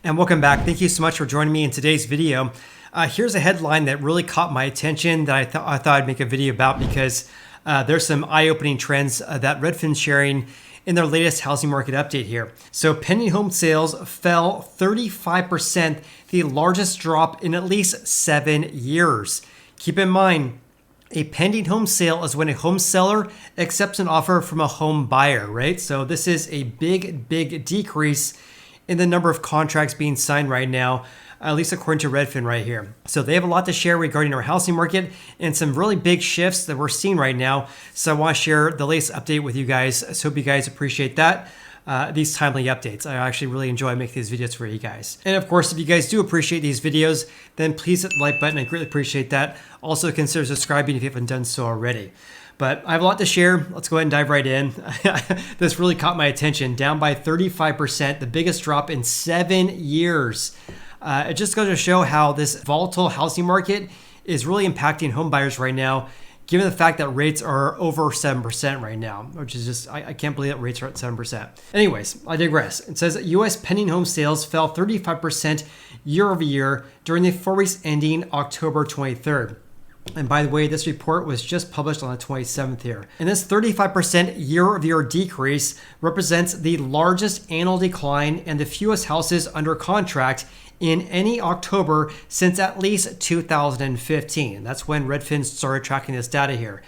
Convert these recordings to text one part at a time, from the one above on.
And welcome back. Thank you so much for joining me in today's video. Here's a headline that really caught my attention that I thought I'd make a video about because there's some eye-opening trends that Redfin's sharing in their latest housing market update here. So pending home sales fell 35%, the largest drop in at least 7 years. Keep in mind, a pending home sale is when a home seller accepts an offer from a home buyer, right? So this is a big decrease in the number of contracts being signed right now, at least according to Redfin right here. So they have a lot to share regarding our housing market and some really big shifts that we're seeing right now. So I want to share the latest update with you guys. So hope you guys appreciate that. These timely updates. I actually really enjoy making these videos for you guys. And of course, if you guys do appreciate these videos, then please hit the like button. I greatly appreciate that. Also consider subscribing if you haven't done so already. But I have a lot to share. Let's go ahead and dive right in. This really caught my attention, down by 35%, the biggest drop in 7 years. It just goes to show how this volatile housing market is really impacting home buyers right now, given the fact that rates are over 7% right now, which is just, I can't believe that rates are at 7%. Anyways, I digress. It says that U.S. pending home sales fell 35% year over year during the 4 weeks ending October 23rd. And by the way, this report was just published on the 27th here. And this 35% year-over-year decrease represents the largest annual decline and the fewest houses under contract in any October since at least 2015. That's when Redfin started tracking this data here.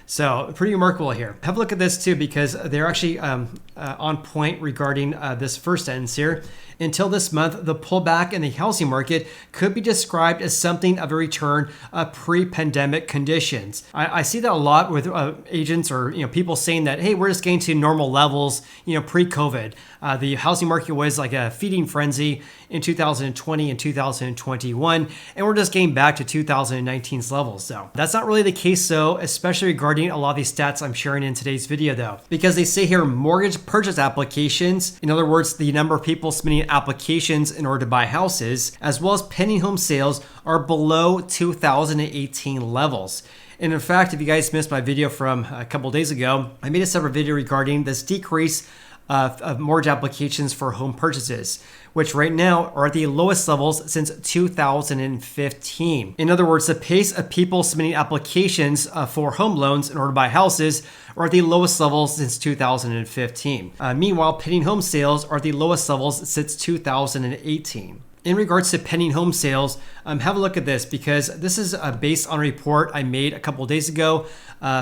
So pretty remarkable here. Have a look at this too, because they're actually on point regarding this first sentence here. Until this month, the pullback in the housing market could be described as something of a return of pre-pandemic conditions. I see that a lot with agents or people saying that, hey, we're just getting to normal levels, pre-COVID. The housing market was like a feeding frenzy in 2020 and 2021, and we're just getting back to 2019's levels. So that's not really the case though, especially regarding a lot of these stats I'm sharing in today's video though, because they say here mortgage purchase applications, in other words, the number of people submitting applications in order to buy houses, as well as pending home sales are below 2018 levels. And in fact, if you guys missed my video from a couple days ago, I made a separate video regarding this decrease of mortgage applications for home purchases, which right now are at the lowest levels since 2015. In other words, the pace of people submitting applications for home loans in order to buy houses are at the lowest levels since 2015. Meanwhile, pending home sales are at the lowest levels since 2018. In regards to pending home sales, have a look at this because this is based on a report I made a couple of days ago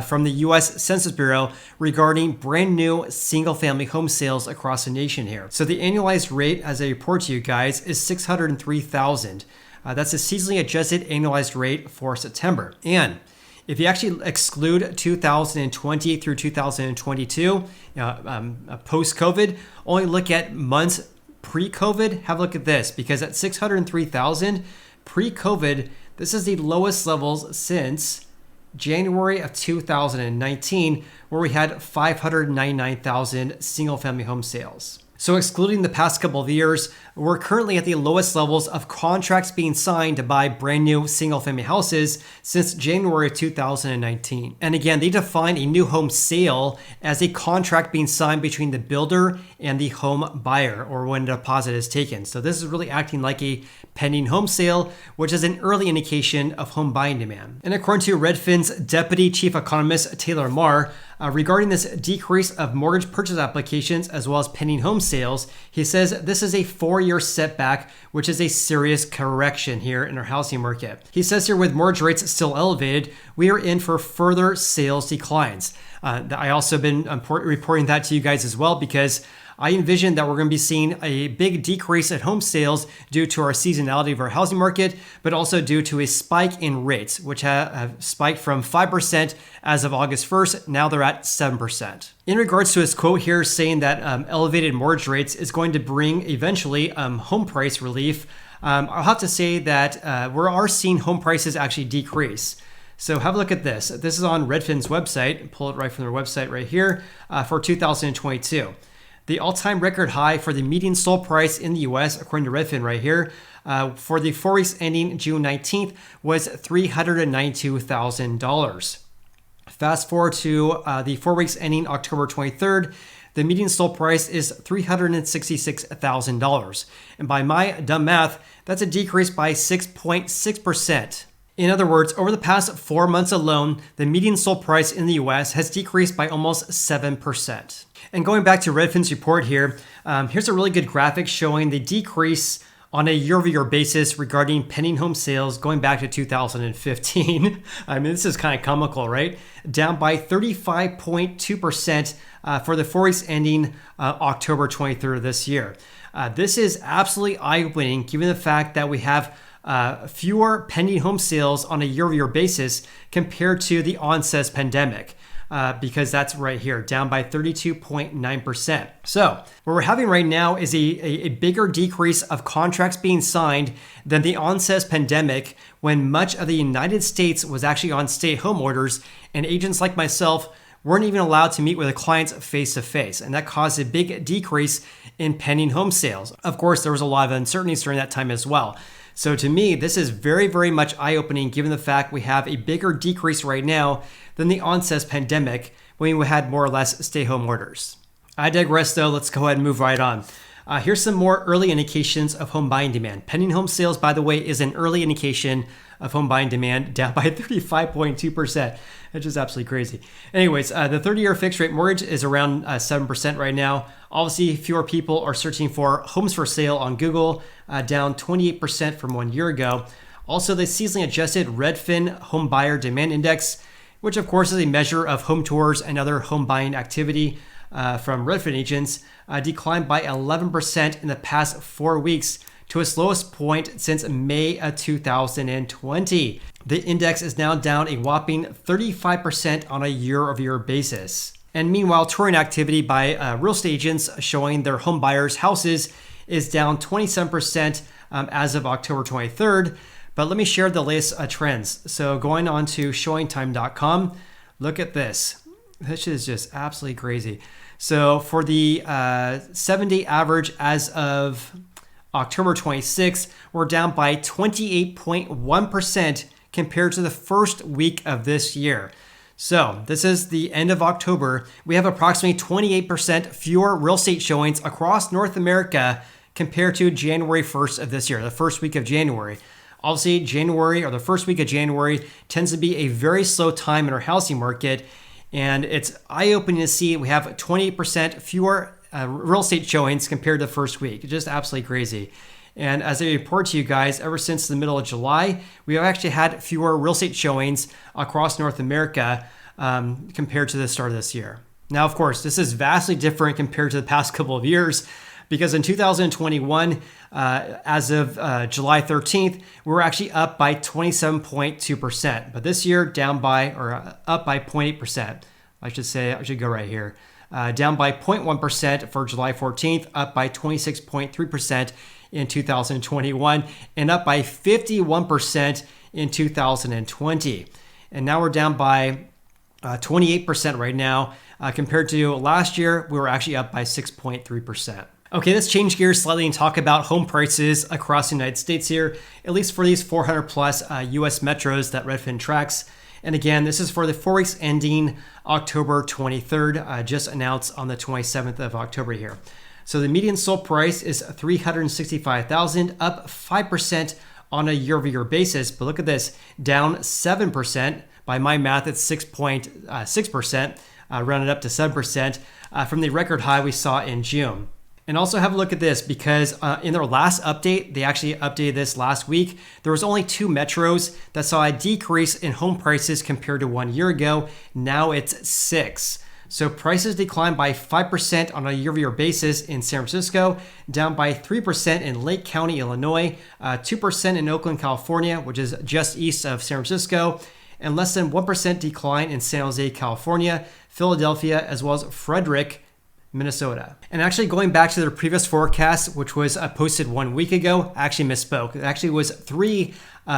from the U.S. Census Bureau regarding brand new single-family home sales across the nation here. So the annualized rate, as I report to you guys, is 603,000. That's a seasonally adjusted annualized rate for September. And if you actually exclude 2020 through 2022, post-COVID, only look at months pre-COVID, have a look at this, because at 603,000 pre-COVID, this is the lowest levels since January of 2019, where we had 599,000 single-family home sales. So excluding the past couple of years, we're currently at the lowest levels of contracts being signed to buy brand new single-family houses since January of 2019. And again, they define a new home sale as a contract being signed between the builder and the home buyer, or when a deposit is taken. So this is really acting like a pending home sale, which is an early indication of home buying demand. And according to Redfin's Deputy Chief Economist Taylor Marr, regarding this decrease of mortgage purchase applications as well as pending home sales, he says this is a 4-year setback, which is a serious correction here in our housing market. He says here with mortgage rates still elevated, we are in for further sales declines. I also been reporting that to you guys as well because I envision that we're going to be seeing a big decrease in home sales due to our seasonality of our housing market, but also due to a spike in rates, which have spiked from 5% as of August 1st. Now they're at 7%. In regards to his quote here saying that elevated mortgage rates is going to bring eventually home price relief, I'll have to say that we are seeing home prices actually decrease. So have a look at this. This is on Redfin's website. Pull it right from their website right here for 2022. The all-time record high for the median sold price in the U.S., according to Redfin right here, for the 4 weeks ending June 19th was $392,000. Fast forward to the 4 weeks ending October 23rd, the median sold price is $366,000. And by my dumb math, that's a decrease by 6.6%. In other words, over the past 4 months alone, the median sold price in the US has decreased by almost 7%. And going back to Redfin's report here, here's a really good graphic showing the decrease on a year-over-year basis regarding pending home sales going back to 2015. I mean, this is kind of comical, right? Down by 35.2% for the 4 weeks ending October 23rd of this year. This is absolutely eye-opening given the fact that we have fewer pending home sales on a year-over-year basis compared to the onset pandemic. Because that's right here, down by 32.9%. So what we're having right now is a bigger decrease of contracts being signed than the onset pandemic, when much of the United States was actually on stay-at-home orders, and agents like myself weren't even allowed to meet with the clients face-to-face, and that caused a big decrease in pending home sales. Of course, there was a lot of uncertainties during that time as well. So to me, this is very, very much eye-opening given the fact we have a bigger decrease right now than the onset pandemic when we had more or less stay-home orders. I digress though, let's go ahead and move right on. Here's some more early indications of home buying demand. Pending home sales, by the way, is an early indication of home buying demand, down by 35.2%. That's just absolutely crazy. Anyways, the 30-year fixed rate mortgage is around 7% right now. Obviously, fewer people are searching for homes for sale on Google, down 28% from 1 year ago. Also, the seasonally adjusted Redfin Home Buyer Demand Index, which of course is a measure of home tours and other home buying activity from Redfin agents, declined by 11% in the past 4 weeks to its lowest point since May of 2020. The index is now down a whopping 35% on a year-over-year basis. And meanwhile, touring activity by real estate agents showing their home buyers' houses is down 27% as of October 23rd. But let me share the latest trends. So going on to showingtime.com, look at this. This is just absolutely crazy. So for the 7-day average as of October 26th, we're down by 28.1% compared to the first week of this year. So this is the end of October. We have approximately 28% fewer real estate showings across North America compared to January 1st of this year, the first week of January. Obviously, January or the first week of January tends to be a very slow time in our housing market. And it's eye-opening to see we have 28% fewer real estate showings compared to the first week. It's just absolutely crazy. And as I report to you guys, ever since the middle of July, we have actually had fewer real estate showings across North America compared to the start of this year. Now, of course, this is vastly different compared to the past couple of years, because in 2021, as of July 13th, we were actually up by 27.2%. But this year, down by, or up by 0.8%. I should go right here. Down by 0.1% for July 14th, up by 26.3% in 2021, and up by 51% in 2020. And now we're down by 28% right now. Compared to last year, we were actually up by 6.3%. Okay, let's change gears slightly and talk about home prices across the United States here, at least for these 400 plus US metros that Redfin tracks. And again, this is for the 4 weeks ending October 23rd, just announced on the 27th of October here. So the median sold price is $365,000, up 5% on a year-over-year basis. But look at this, down 7%. By my math, it's 6.6%, rounded up to 7% from the record high we saw in June. And also have a look at this, because in their last update, they actually updated this last week. There was only 2 metros that saw a decrease in home prices compared to 1 year ago. Now it's 6. So prices declined by 5% on a year-over-year basis in San Francisco, down by 3% in Lake County, Illinois, 2% in Oakland, California, which is just east of San Francisco, and less than 1% decline in San Jose, California, Philadelphia, as well as Frederick, Minnesota. And actually going back to their previous forecast, which was posted 1 week ago, I actually misspoke. It actually was 3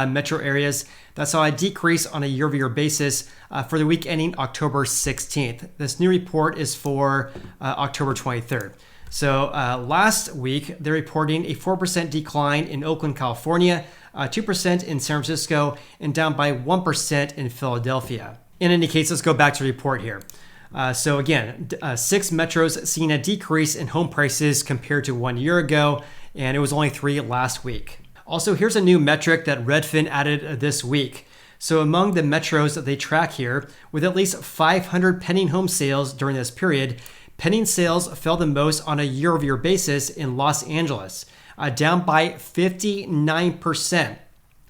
metro areas that saw a decrease on a year-over-year basis for the week ending October 16th. This new report is for October 23rd. So last week, they're reporting a 4% decline in Oakland, California, 2% in San Francisco, and down by 1% in Philadelphia. In any case, let's go back to the report here. So again, 6 metros seen a decrease in home prices compared to 1 year ago, and it was only 3 last week. Also, here's a new metric that Redfin added this week. So among the metros that they track here, with at least 500 pending home sales during this period, pending sales fell the most on a year-over-year basis in Los Angeles, down by 59%.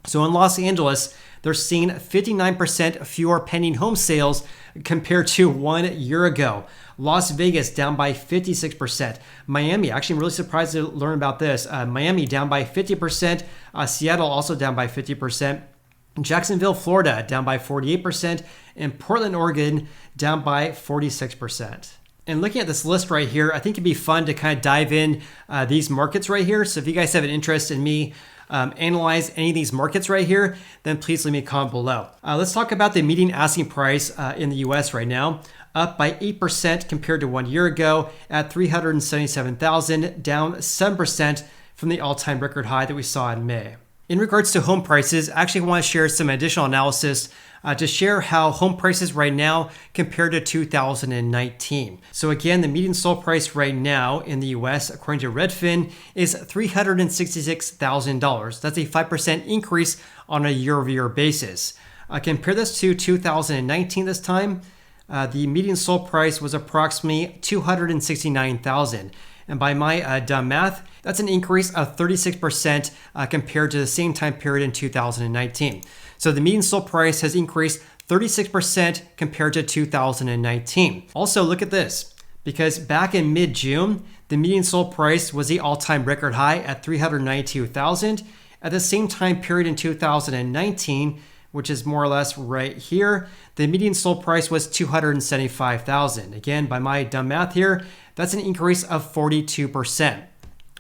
So in Los Angeles, they're seeing 59% fewer pending home sales compared to 1 year ago. Las Vegas down by 56%. Miami, actually I'm really surprised to learn about this. Miami down by 50%. Seattle also down by 50%. Jacksonville, Florida down by 48%. And Portland, Oregon down by 46%. And looking at this list right here, I think it'd be fun to kind of dive in these markets right here. So if you guys have an interest in me analyze any of these markets right here, then please leave me a comment below. Let's talk about the median asking price in the US right now, up by 8% compared to 1 year ago at $377,000, down 7% from the all-time record high that we saw in May. In regards to home prices, I actually want to share some additional analysis to share how home prices right now compare to 2019. So again, the median sold price right now in the US, according to Redfin, is $366,000. That's a 5% increase on a year-over-year basis. Compare this to 2019 this time, the median sold price was approximately $269,000. And by my dumb math, that's an increase of 36% compared to the same time period in 2019. So the median sold price has increased 36% compared to 2019. Also, look at this, because back in mid-June, the median sold price was the all-time record high at $392,000. At the same time period in 2019, which is more or less right here, the median sold price was $275,000. Again, by my dumb math here, that's an increase of 42%.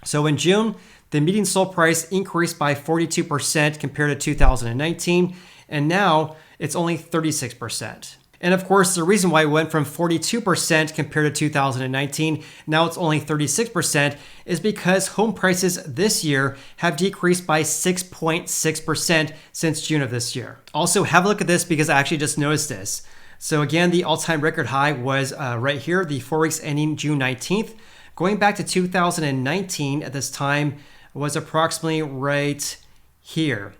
So in June, the median sold price increased by 42% compared to 2019, and now it's only 36%. And of course, the reason why it went from 42% compared to 2019, now it's only 36%, is because home prices this year have decreased by 6.6% since June of this year. Also, have a look at this because I actually just noticed this. So again, the all-time record high was right here, the 4 weeks ending June 19th. Going back to 2019 at this time was approximately right here,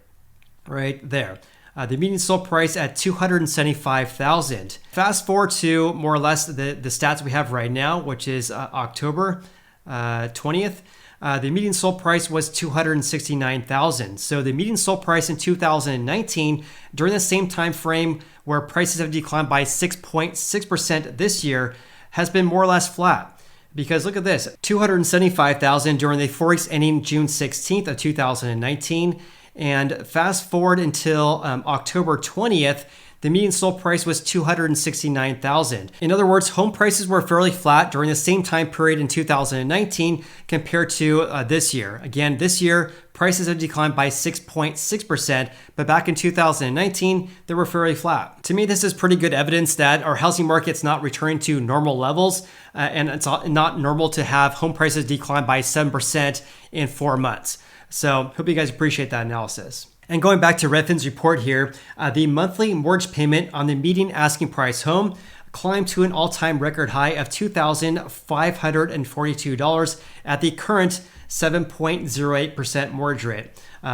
right there. The median sold price at $275,000. Fast forward to more or less the stats we have right now, which is October 20th. The median sold price was $269,000. So the median sold price in 2019, during the same time frame where prices have declined by 6.6% this year, has been more or less flat. Because look at this, $275,000 during the 4 weeks ending June 16th of 2019. And fast forward until October 20th, the median sold price was $269,000. In other words, home prices were fairly flat during the same time period in 2019 compared to this year. Again, this year, prices have declined by 6.6%, but back in 2019, they were fairly flat. To me, this is pretty good evidence that our housing market's not returning to normal levels, and it's not normal to have home prices decline by 7% in 4 months. So hope you guys appreciate that analysis. And going back to Redfin's report here, the monthly mortgage payment on the median asking price home climbed to an all-time record high of $2,542 at the current 7.08% mortgage rate.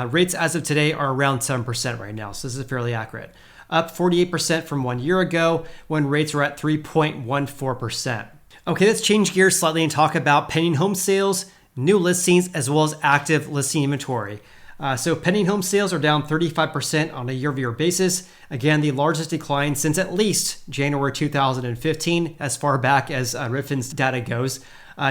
Rates as of today are around 7% right now, so this is fairly accurate. Up 48% from 1 year ago when rates were at 3.14%. Okay, let's change gears slightly and talk about pending home sales, new listings, as well as active listing inventory. So pending home sales are down 35% on a year-over-year basis. Again, the largest decline since at least January 2015, as far back as Redfin's data goes.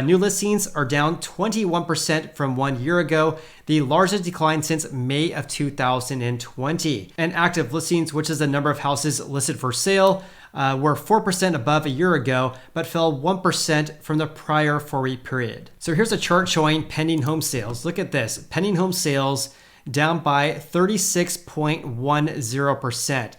New listings are down 21% from 1 year ago, the largest decline since May of 2020. And active listings, which is the number of houses listed for sale, were 4% above a year ago, but fell 1% from the prior 4-week period. So here's a chart showing pending home sales. Look at this. Pending home sales down by 36.10%.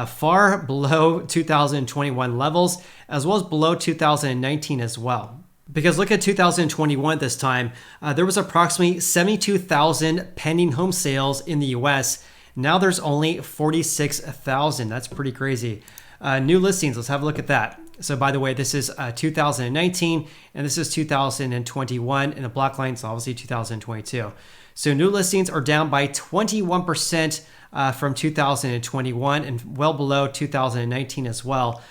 Far below 2021 levels, as well as below 2019 as well. Because look at 2021 at this time, there was approximately 72,000 pending home sales in the US. Now there's only 46,000. That's pretty crazy. New listings, let's have a look at that. So by the way, this is 2019 and this is 2021, and the black line is obviously 2022. So new listings are down by 21% from 2021 and well below 2019 as well.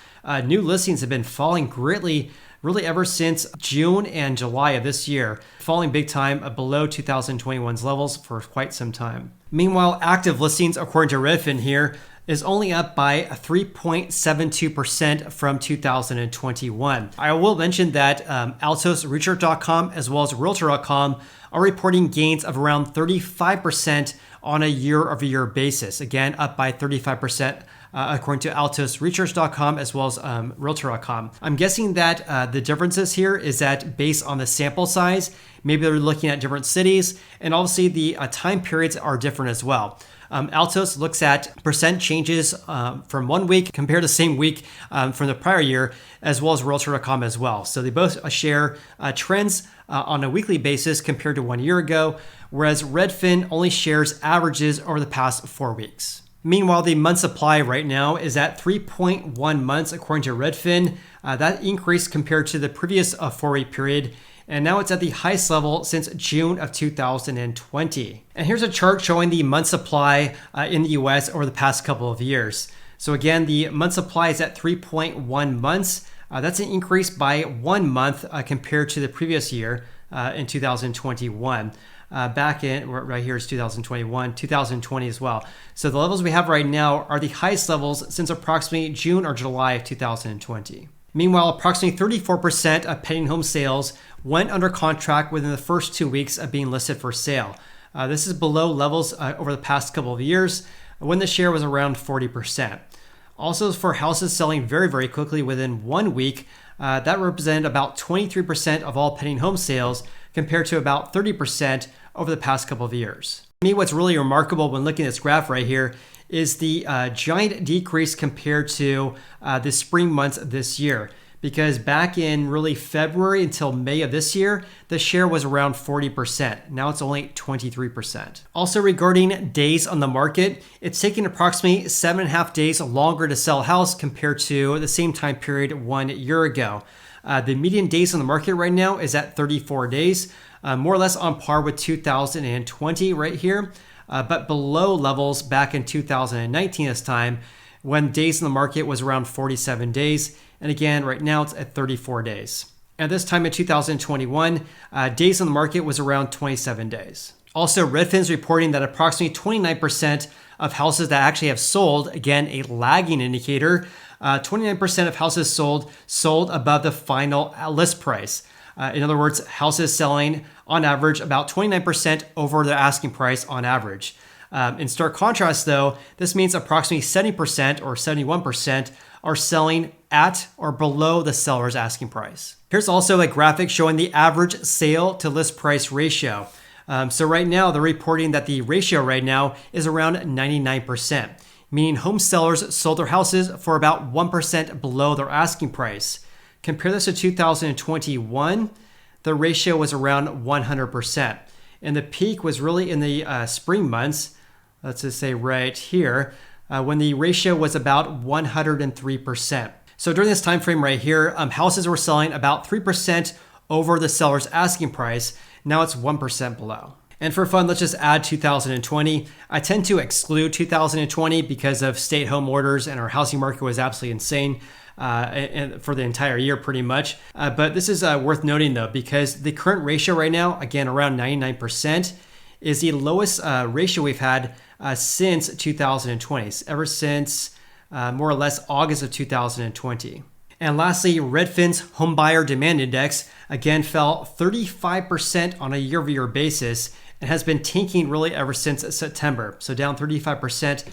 New listings have been falling greatly really ever since June and July of this year, falling big time below 2021's levels for quite some time. Meanwhile, active listings, according to Redfin here, is only up by 3.72% from 2021. I will mention that AltosResearch.com as well as Realtor.com are reporting gains of around 35% on a year-over-year basis. Again, up by 35%. According to AltosResearch.com as well as Realtor.com. I'm guessing that the differences here is that based on the sample size, maybe they're looking at different cities, and obviously the time periods are different as well. Altos looks at percent changes from 1 week compared to the same week from the prior year, as well as Realtor.com as well. So they both share trends on a weekly basis compared to 1 year ago, whereas Redfin only shares averages over the past 4 weeks. Meanwhile, the month supply right now is at 3.1 months according to Redfin. That increased compared to the previous 4-week period, and now it's at the highest level since June of 2020. And here's a chart showing the month supply in the US over the past couple of years. So again, the month supply is at 3.1 months. That's an increase by 1 month compared to the previous year in 2021. Back in, right here is 2021, 2020 as well. So the levels we have right now are the highest levels since approximately June or July of 2020. Meanwhile, approximately 34% of pending home sales went under contract within the first 2 weeks of being listed for sale. This is below levels over the past couple of years when the share was around 40%. Also, for houses selling very, very quickly within 1 week, that represented about 23% of all pending home sales compared to about 30% over the past couple of years. To me, what's really remarkable when looking at this graph right here is the giant decrease compared to the spring months this year. Because back in really February until May of this year, the share was around 40%. Now it's only 23%. Also regarding days on the market, it's taking approximately 7.5 days longer to sell a house compared to the same time period 1 year ago. The median days on the market right now is at 34 days, more or less on par with 2020 right here, but below levels back in 2019 this time, when days in the market was around 47 days. And again, right now it's at 34 days. At this time in 2021, days on the market was around 27 days. Also, Redfin's reporting that approximately 29% of houses that actually have sold, again, a lagging indicator, 29% of houses sold above the final list price. In other words, houses selling on average about 29% over their asking price on average. In stark contrast, though, this means approximately 70% or 71% are selling at or below the seller's asking price. Here's also a graphic showing the average sale to list price ratio. So right now, they're reporting that the ratio right now is around 99%, meaning home sellers sold their houses for about 1% below their asking price. Compare this to 2021, the ratio was around 100%. And the peak was really in the spring months, let's just say right here, when the ratio was about 103%. So during this time frame right here, houses were selling about 3% over the seller's asking price. Now it's 1% below. And for fun, let's just add 2020. I tend to exclude 2020 because of stay-at-home orders and our housing market was absolutely insane and for the entire year pretty much. But this is worth noting though, because the current ratio right now, again, around 99%, is the lowest ratio we've had since 2020, ever since more or less August of 2020. And lastly, Redfin's Home Buyer Demand Index again fell 35% on a year-over-year basis and has been tanking really ever since September. So down 35%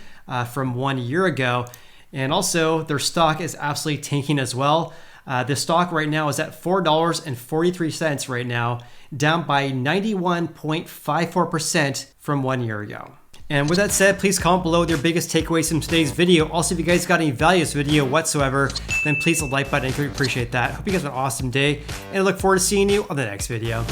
from 1 year ago. And also their stock is absolutely tanking as well. The stock right now is at $4.43 right now, down by 91.54% from 1 year ago. And with that said, please comment below with your biggest takeaways from today's video. Also, if you guys got any value in this video whatsoever, then please hit the like button. I really appreciate that. Hope you guys have an awesome day, and I look forward to seeing you on the next video.